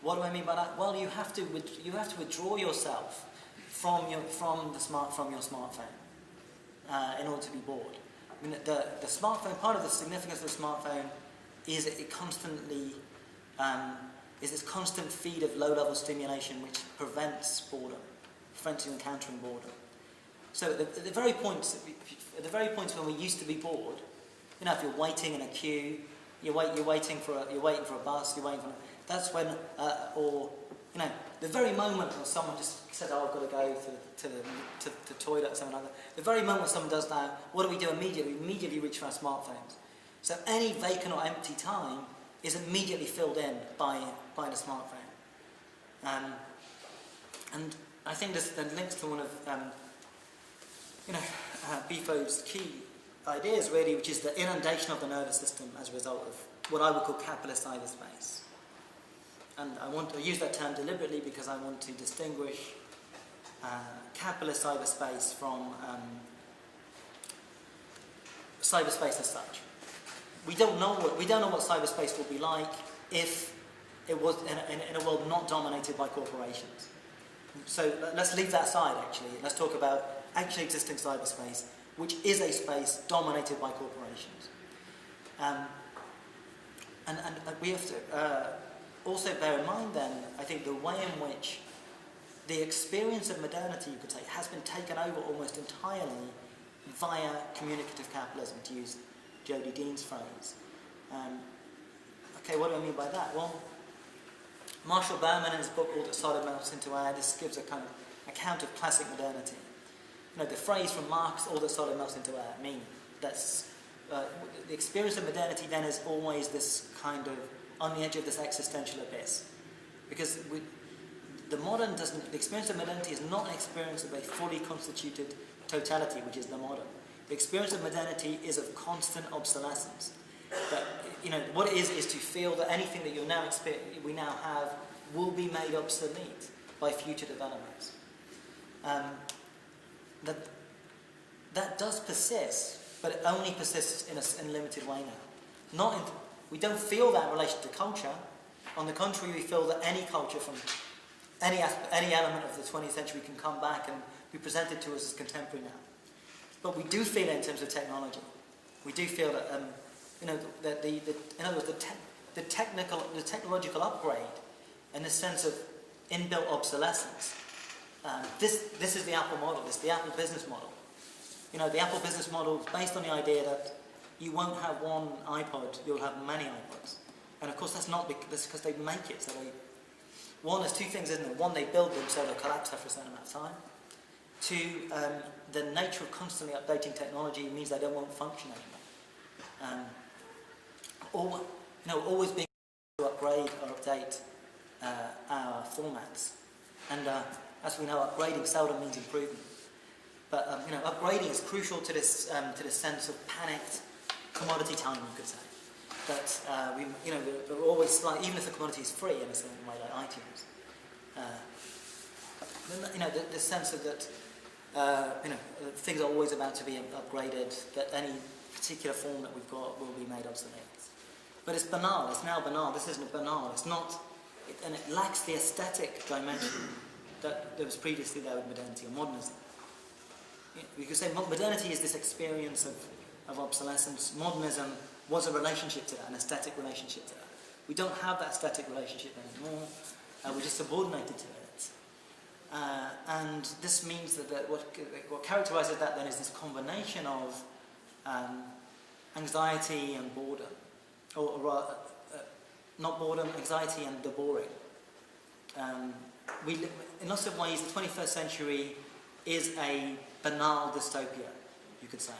What do I mean by that? Well, you have to withdraw yourself from your smartphone in order to be bored. I mean, the smartphone, part of the significance of the smartphone is it constantly is this constant feed of low-level stimulation which prevents boredom, prevents you encountering boredom. So at the very points when we used to be bored, you know, if you're waiting in a queue, you're waiting for a bus, that's when, or you know, the very moment when someone just says, "Oh, I've got to go to the toilet," or something like that. The very moment when someone does that, what do? Immediately? We immediately reach for our smartphones. So any vacant or empty time is immediately filled in by the smartphone. And I think this then links to one of Bifo's key ideas, really, which is the inundation of the nervous system as a result of what I would call capitalist cyberspace. And I want to use that term deliberately because I want to distinguish capitalist cyberspace from cyberspace as such. We don't know what cyberspace will be like if it was in a world not dominated by corporations. So let's leave that aside. Actually, let's talk about actually existing cyberspace, which is a space dominated by corporations. And we have to also bear in mind then, I think, the way in which the experience of modernity, you could say, has been taken over almost entirely via communicative capitalism, to use Jody Dean's phrase. Okay, what do I mean by that? Well, Marshall Bauman in his book All That Solid Melts Into Air, this gives a kind of account of classic modernity. You know, the phrase from Marx, "All that solid melts into air," meaning that's the experience of modernity then is always this kind of on the edge of this existential abyss, because the experience of modernity is not an experience of a fully constituted totality, which is the modern. The experience of modernity is of constant obsolescence. That, you know, what it is to feel that anything that we now have will be made obsolete by future developments. That does persist, but it only persists in a limited way now. We don't feel that in relation to culture. On the contrary, we feel that any culture from any element of the 20th century can come back and be presented to us as contemporary now. But we do feel it in terms of technology. We do feel that, that in other words, the technological upgrade, in the sense of inbuilt obsolescence. This is the Apple model. This is the Apple business model. You know, the Apple business model is based on the idea that you won't have one iPod, you'll have many iPods. And of course that's because they make it. So there's two things, isn't it? One, they build them so they'll collapse after a certain amount of time. Two, the nature of constantly updating technology means they won't function anymore. Always being able to upgrade or update our formats. And as we know, upgrading seldom means improvement. But upgrading is crucial to this sense of panicked commodity time, you could say. That we're always slightly, even if the commodity is free in a certain way, like iTunes. The sense of that things are always about to be upgraded. That any particular form that we've got will be made obsolete. But it's banal. It's now banal. This isn't banal. It's not, and it lacks the aesthetic dimension that was previously there with modernity or modernism. You could say modernity is this experience of obsolescence. Modernism was a relationship to that, an aesthetic relationship to that. We don't have that aesthetic relationship anymore. We're just subordinated to it. And this means that what characterises that then is this combination of anxiety and boredom, or not boredom, anxiety and the boring. In lots of ways, the 21st century is a banal dystopia, you could say.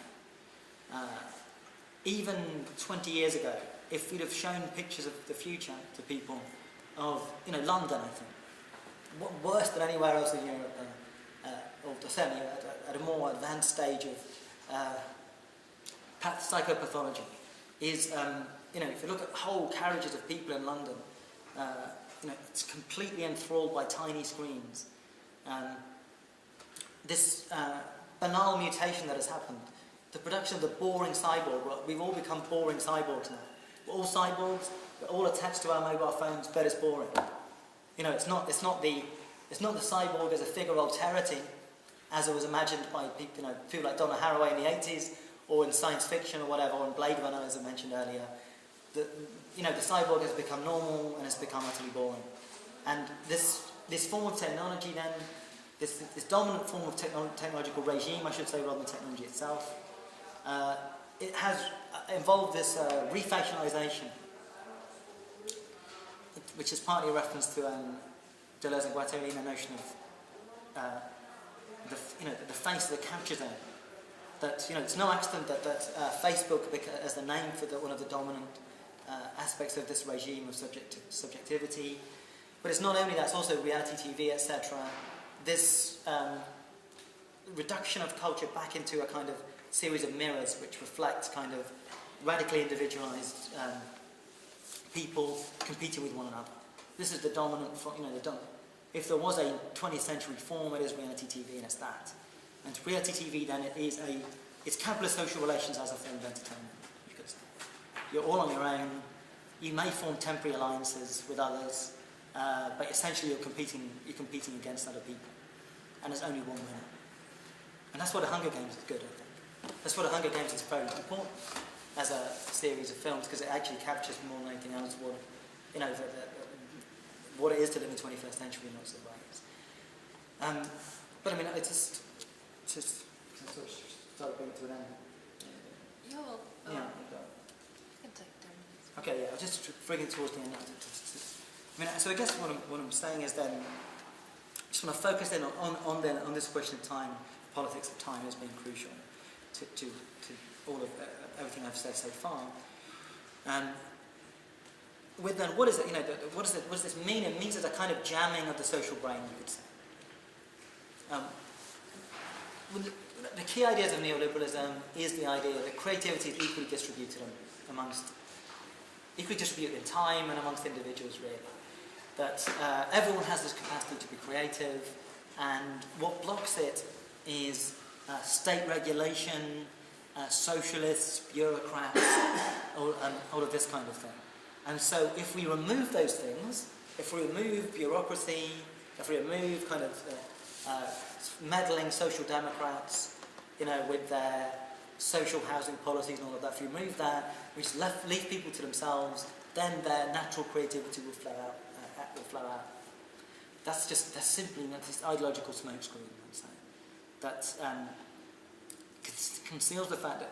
Even 20 years ago, if we'd have shown pictures of the future to people of, London, I think, worse than anywhere else in Europe, or certainly at a more advanced stage of psychopathology, is, if you look at whole carriages of people in London, it's completely enthralled by tiny screens. This banal mutation that has happened, the production of the boring cyborg, we've all become boring cyborgs now. We're all cyborgs, we're all attached to our mobile phones, but it's boring. It's not the cyborg as a figure of alterity, as it was imagined by people, people like Donna Haraway in the 80s, or in science fiction or whatever, or in Blade Runner, as I mentioned earlier. The cyborg has become normal and has become utterly boring. And this form of technology then, this dominant form of technological regime, I should say, rather than technology itself, it has involved this refactionalization, which is partly a reference to Deleuze and Guattari in the notion of the face of the capture zone. That it's no accident that Facebook, as the name for one of the dominant aspects of this regime of subjectivity, but it's not only that; it's also reality TV, etc. This reduction of culture back into a kind of series of mirrors which reflect kind of radically individualized people competing with one another. This is the dominant, if there was a 20th century form, it is reality TV, and it's that. And reality TV then it's capitalist social relations as a form of entertainment, you could say. You're all on your own, you may form temporary alliances with others, but essentially you're competing against other people. And there's only one winner. And that's why the Hunger Games is good, I think. That's why the Hunger Games is very important as a series of films, because it actually captures more than anything else what it is to live in the 21st century in lots of ways. But I mean, it's just sort of start bringing it to an end.
Yeah, well,
Yeah.
I can take 10 minutes.
Okay, yeah, I'll just bring it towards the end. So I guess what I'm saying is then, I just want to focus in on this question of time, politics of time as being crucial to all of everything I've said so far. With then, what is it? What does this mean? It means there's a kind of jamming of the social brain, you could say. The key ideas of neoliberalism is the idea that creativity is equally distributed in time and amongst individuals, really. That everyone has this capacity to be creative, and what blocks it is state regulation, socialists, bureaucrats, all of this kind of thing. And so if we remove those things, if we remove bureaucracy, if we remove kind of meddling social democrats, with their social housing policies and all of that, if we remove that, we just leave people to themselves, then their natural creativity will flow out. That's simply this ideological smokescreen, I'm saying. That conceals the fact that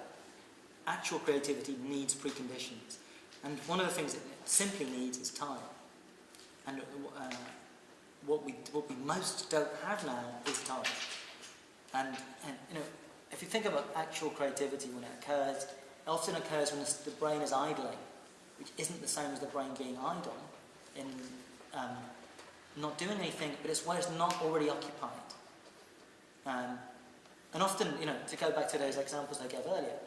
actual creativity needs preconditions. And one of the things it simply needs is time. And what we most don't have now is time. And if you think about actual creativity when it occurs, it often occurs when the brain is idling, which isn't the same as the brain being idle in not doing anything, but it's where it's not already occupied. And often, to go back to those examples I gave earlier,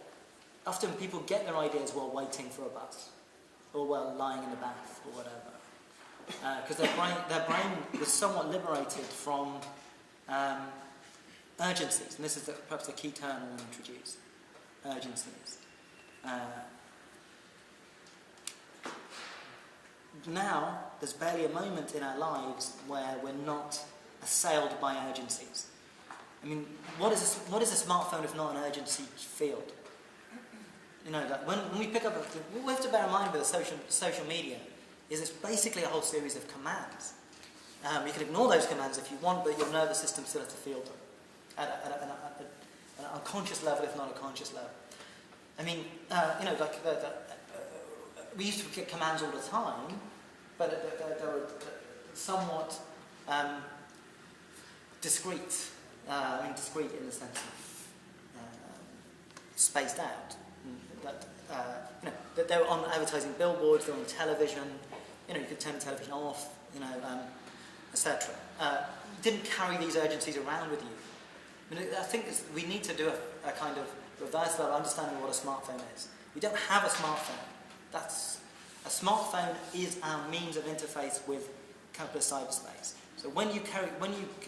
often people get their ideas while waiting for a bus, or while lying in the bath, or whatever. Because their brain was somewhat liberated from urgencies, and this is perhaps the key term I want to introduce, urgencies. Now, there's barely a moment in our lives where we're not assailed by urgencies. I mean, what is a smartphone if not an urgency field? You know, that when we pick up, what we have to bear in mind with social media is it's basically a whole series of commands. You can ignore those commands if you want, but your nervous system still has to feel them at an unconscious level, if not a conscious level. I mean, you know, like we used to get commands all the time, but they were somewhat discrete. I mean, discrete in the sense of spaced out. That you know, that they were on advertising billboards, they were on television. You know, you could turn the television off. You know, etc. You didn't carry these urgencies around with you. I mean, I think we need to do a kind of reverse level understanding of what a smartphone is. We don't have a smartphone. A smartphone is our means of interface with capitalist cyberspace. So when you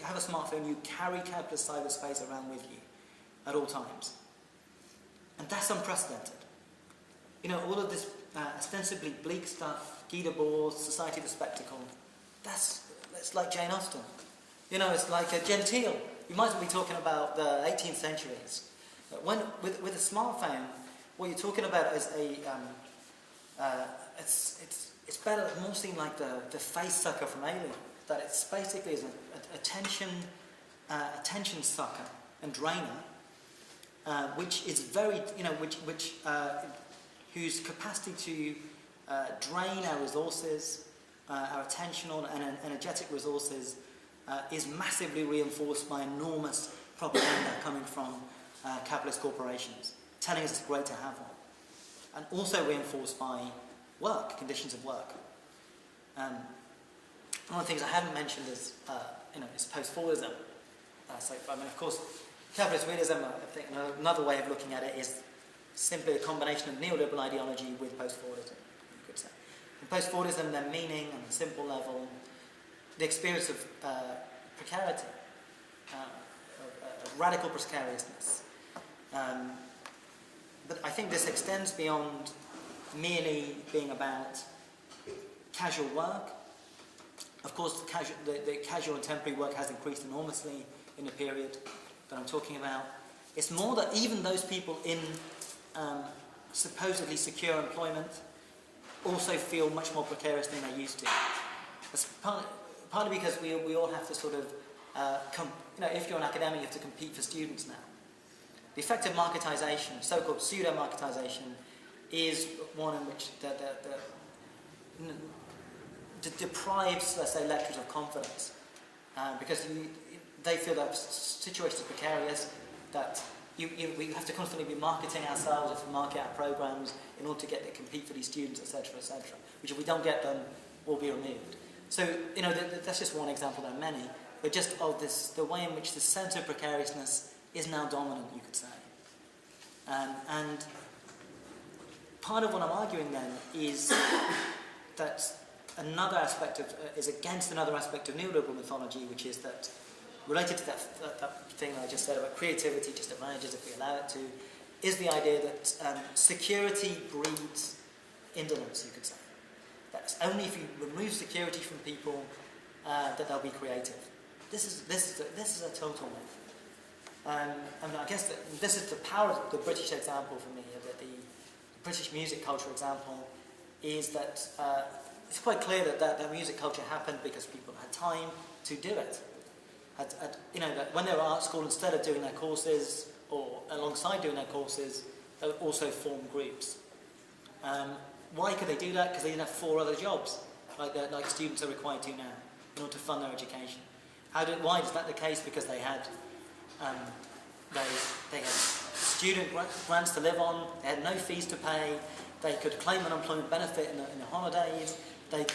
have a smartphone, you carry capitalist cyberspace around with you at all times. And that's unprecedented. You know, all of this ostensibly bleak stuff, Guy Debord, Society of the Spectacle, it's like Jane Austen. You know, it's like a genteel. You might as well be talking about the 18th centuries. But with a smartphone, what you're talking about is it's better, more seen like the face sucker from Alien. That it's basically is an attention sucker and drainer, which is very, you know, whose capacity to drain our resources, our attentional and energetic resources, is massively reinforced by enormous propaganda coming from capitalist corporations, telling us it's great to have one, and also reinforced by work, conditions of work. One of the things I haven't mentioned is, you know, is post-Fordism. So, I mean, of course, capitalist realism, I think another way of looking at it is simply a combination of neoliberal ideology with post-Fordism, you could say. In post-Fordism, their meaning on a simple level, the experience of precarity, of radical precariousness. But I think this extends beyond merely being about casual work. Of course, the casual and temporary work has increased enormously in the period that I'm talking about. It's more that even those people in supposedly secure employment also feel much more precarious than they used to. It's partly because we all have to sort of, you know, if you're an academic, you have to compete for students now. The effect of marketization, so-called pseudo-marketization, is one in which deprives, let's say, lecturers of confidence, because they feel that situations are precarious, that we have to constantly be marketing ourselves, have to market our programs in order to compete for these students, etc., etc., which if we don't get them, will be removed. So, you know, that's just one example, there are many, but just of the way in which the sense of precariousness is now dominant, you could say. And part of what I'm arguing then is that another aspect is against another aspect of neoliberal mythology, which is that, related to that thing I just said about creativity just emerges if we allow it to, is the idea that security breeds indolence, you could say. That's only if you remove security from people that they'll be creative. This is a total myth. And I guess that this is the power of the British example for me, that the British music culture example is that it's quite clear that music culture happened because people had time to do it. You know, that when they were at art school, instead of doing their courses or alongside doing their courses, they would also form groups. Why could they do that? Because they didn't have 4 other jobs, like students are required to now, in order to fund their education. Why is that the case? Because they had student grants to live on, they had no fees to pay, they could claim unemployment benefit in the holidays, they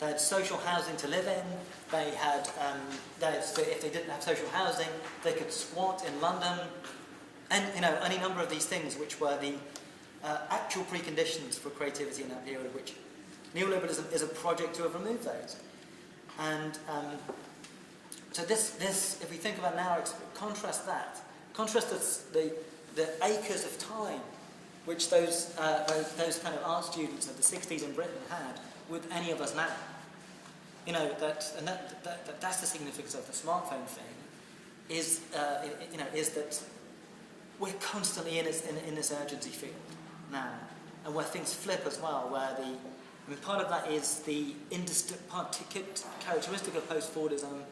had social housing to live in, they had, if they didn't have social housing, they could squat in London, and, you know, any number of these things which were the actual preconditions for creativity in that period, which neoliberalism is a project to have removed those. And so this, if we think about now, contrast the acres of time which those kind of art students of the 60s in Britain had with any of us now. That's the significance of the smartphone thing. Is that we're constantly in this urgency field now, and where things flip as well. Part of that is the characteristic of post-Fordism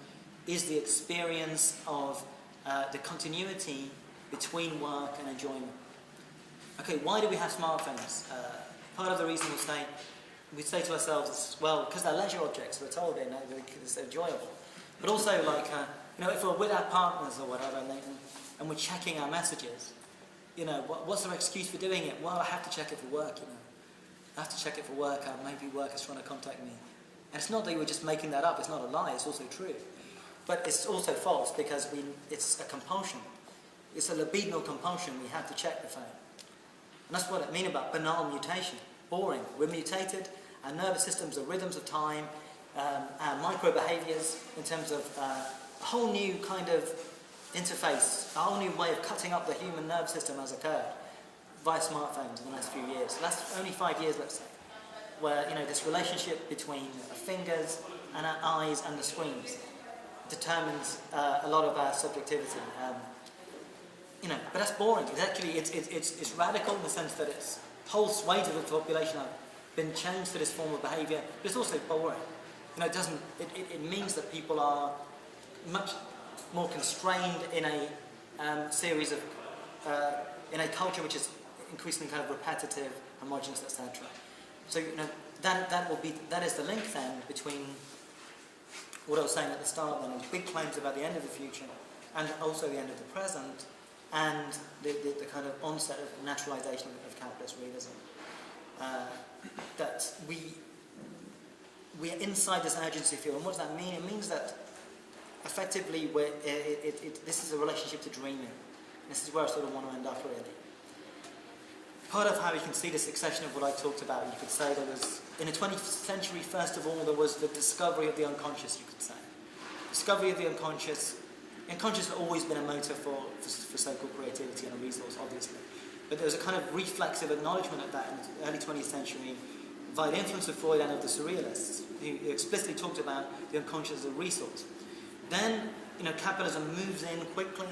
is the experience of the continuity between work and enjoyment. Okay, why do we have smartphones? Part of the reason we say to ourselves, well, because they're leisure objects, we're told it's enjoyable. But also, if we're with our partners or whatever, and we're checking our messages, what's our excuse for doing it? Well, I have to check it for work, I have to check it for work, maybe work is trying to contact me. And it's not that we're just making that up, it's not a lie, it's also true. But it's also false because it's a compulsion. It's a libidinal compulsion, we have to check the phone. And that's what I mean about banal mutation. Boring. We're mutated, our nervous systems are rhythms of time, our micro-behaviours in terms of a whole new kind of interface, a whole new way of cutting up the human nervous system has occurred via smartphones in the last few years. So that's only 5 years, let's say, where this relationship between our fingers and our eyes and the screens determines a lot of our subjectivity. But that's boring. It's radical in the sense that it's whole swathes of the population have been changed to this form of behaviour, but it's also boring. It means that people are much more constrained in a series of in a culture which is increasingly kind of repetitive, homogeneous, etc. So that is the link then between what I was saying at the start then, big claims about the end of the future and also the end of the present, and the kind of onset of naturalisation of capitalist realism. That we're inside this urgency field, and what does that mean? It means that effectively this is a relationship to dreaming. This is where I sort of want to end up really. Part of how we can see the succession of what I talked about, you could say there was, in the 20th century, first of all, there was the discovery of the unconscious, you could say. Discovery of the unconscious. Unconscious has always been a motor for so-called creativity and a resource, obviously. But there was a kind of reflexive acknowledgement of that in the early 20th century via the influence of Freud and of the Surrealists, who explicitly talked about the unconscious as a resource. Then, capitalism moves in quickly,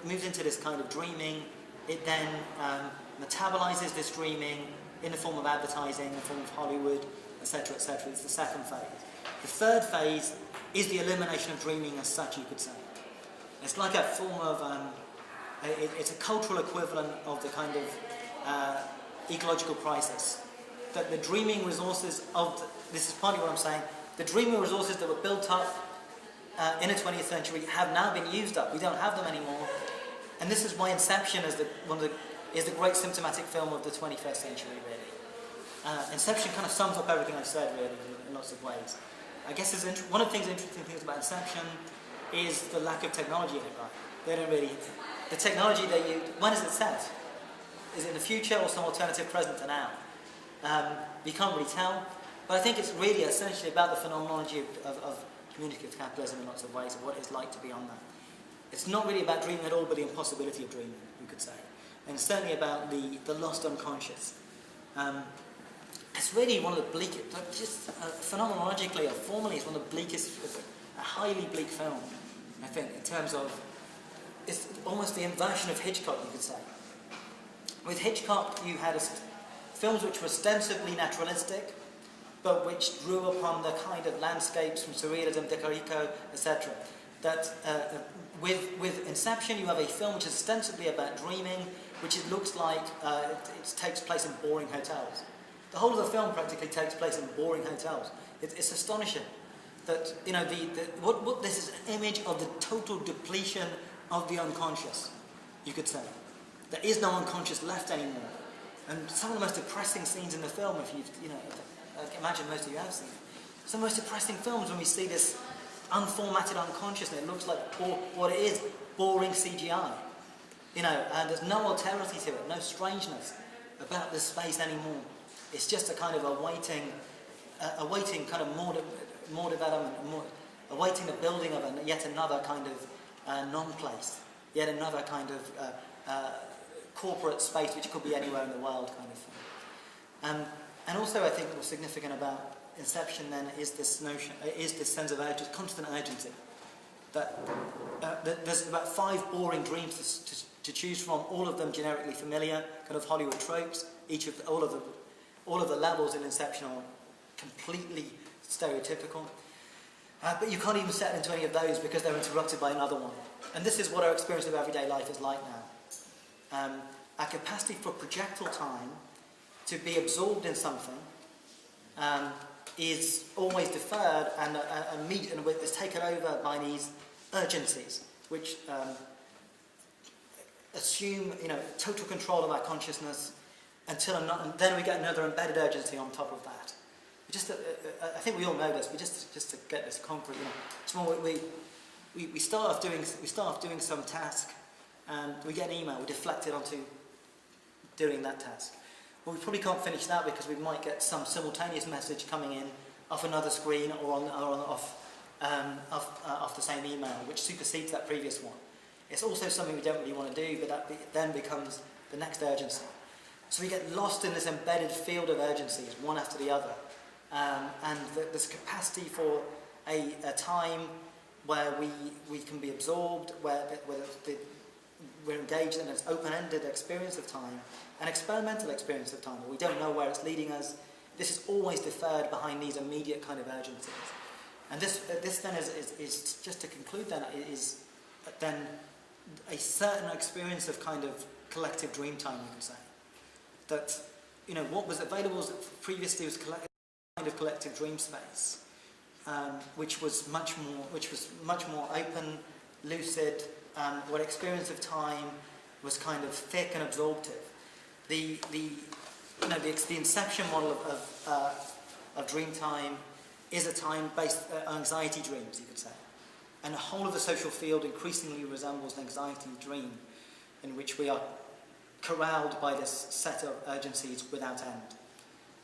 moves into this kind of dreaming. It then metabolizes this dreaming in the form of advertising, in the form of Hollywood, etc., etc. It's the second phase. The third phase is the elimination of dreaming as such, you could say. It's like a form of, it's a cultural equivalent of the kind of ecological crisis. That the dreaming resources this is partly what I'm saying, the dreaming resources that were built up in the 20th century have now been used up. We don't have them anymore. And this is why Inception is the great symptomatic film of the 21st century, really. Inception kind of sums up everything I've said, really, in lots of ways. I guess one of the interesting things about Inception is the lack of technology in it, right? They don't really... The technology when is it set? Is it in the future or some alternative present to now? You can't really tell. But I think it's really essentially about the phenomenology of communicative capitalism in lots of ways, of what it's like to be on that. It's not really about dreaming at all, but the impossibility of dreaming, you could say. And it's certainly about the lost unconscious. It's really one of the bleakest, just phenomenologically or formally, it's one of the bleakest, a highly bleak film, I think, in terms of, it's almost the inversion of Hitchcock, you could say. With Hitchcock, you had films which were ostensibly naturalistic, but which drew upon the kind of landscapes from Surrealism, Decarico, etc. That with Inception, you have a film which is ostensibly about dreaming, which it looks like it takes place in boring hotels. The whole of the film practically takes place in boring hotels. It's astonishing that what this is an image of the total depletion of the unconscious, you could say. There is no unconscious left anymore. And some of the most depressing scenes in the film, if I imagine most of you have seen, some of the most depressing films when we see this unformatted unconscious, and it looks like what it is, boring CGI. And there's no alterity to it, no strangeness about this space anymore. It's just a kind of awaiting kind of more development, awaiting the building of yet another kind of non-place, yet another kind of corporate space which could be anywhere in the world kind of thing. And also I think what's significant about inception then is this notion, is this sense of urgency, constant urgency. That there's about 5 boring dreams to choose from, all of them generically familiar, kind of Hollywood tropes. All of the levels in Inception are completely stereotypical. But you can't even settle into any of those because they're interrupted by another one. And this is what our experience of everyday life is like now. Our capacity for projectile time to be absorbed in something is always deferred and is taken over by these urgencies, which assume, total control of our consciousness and then we get another embedded urgency on top of that. I think we all know this, but just to get this concrete, we start off doing some task, and we get an email, we deflect it onto doing that task. Well, we probably can't finish that because we might get some simultaneous message coming in off another screen or off the same email, which supersedes that previous one. It's also something we don't really want to do, but that then becomes the next urgency. So we get lost in this embedded field of urgencies, one after the other. And this capacity for a time where we can be absorbed, where we're engaged in an open-ended experience of time, an experimental experience of time, where we don't know where it's leading us. This is always deferred behind these immediate kind of urgencies. And this then is just to conclude then, is then a certain experience of kind of collective dream time, you could say. That, what was available previously was kind of collective dream space, which was much more open, lucid, where experience of time was kind of thick and absorptive. The inception model of dream time is a time based on anxiety dreams, you could say, and the whole of the social field increasingly resembles an anxiety dream, in which we are corralled by this set of urgencies without end.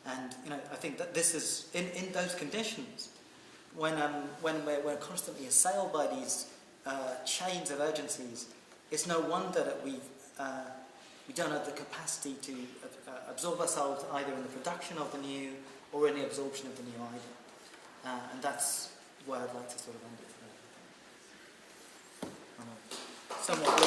And I think that this is in those conditions, when we're constantly assailed by these chains of urgencies, it's no wonder that we don't have the capacity to absorb ourselves either in the production of the new or in the absorption of the new either. And that's where I'd like to sort of end it. Somewhat